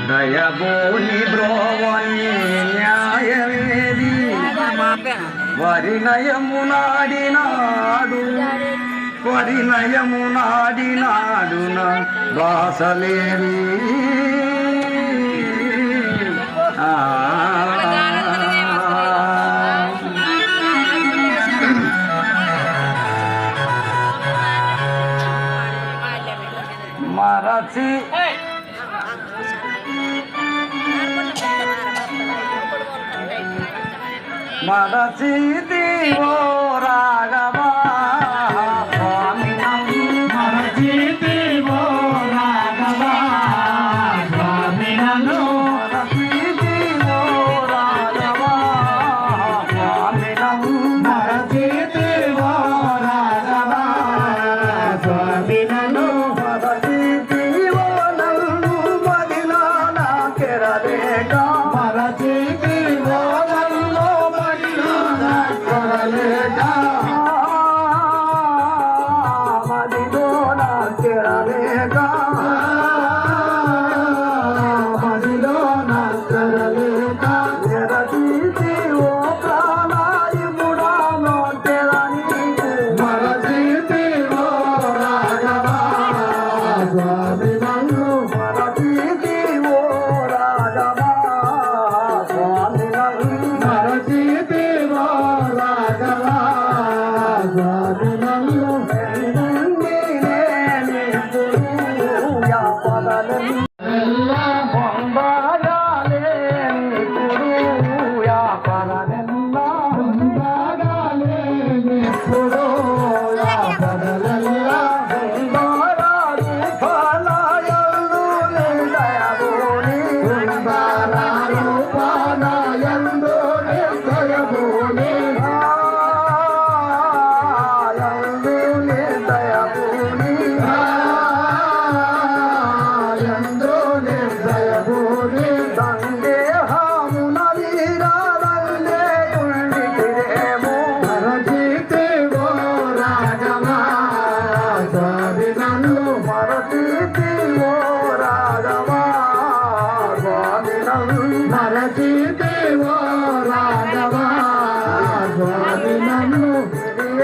దయబోని బ్రోవని న్యాయవేది వరినయము నాడినాడు నా వాసలేవి మరచి మరచితివో రాఘవా స్వామినం మరచితివో రాఘవా స్వామినను మరచితివో రాఘవా స్వామినం మరచితివో రాఘవా స్వామినను మరచితివో నన్ను మదిలో నా కెరలేక మరచితివో మరచితివో రాఘవా స్వామినను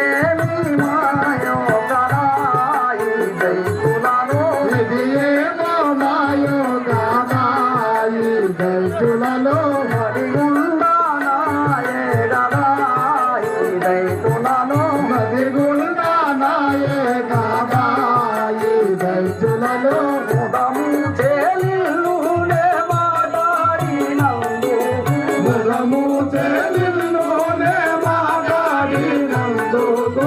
ఏమి మాయో కరాయి దైతులను ఇది ఏమో మాయో కామాయి దైతులలో మదిగుండానాయే గదాయి దైతులను మదిగుండానాయే కామాయి దైతులలో ముదము చేలిల్లునే ములము చెల్లిలోనే మాట్లాడినందుకు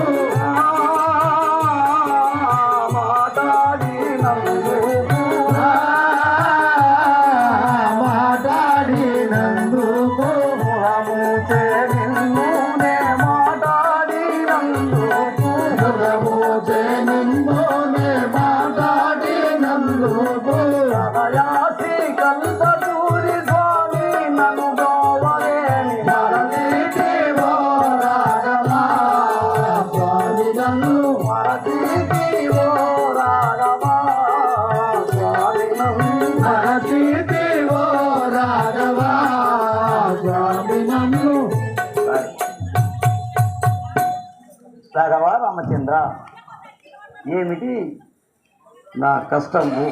మాట్లాడినందుకు ములము చేలిల్లునే మాట్లాడినందుకు ములము చెల్లిలోనే మాట్లాడినందుకు దయాసి కల్పూరి స్వామి నన్ను గోవలేని మరచితివో రాఘవా స్వామినను మరచితివో రాఘవా స్వామినను మరచితివో రాఘవా స్వామినను రాఘవ రామచంద్ర ఏమిటి నా కష్టము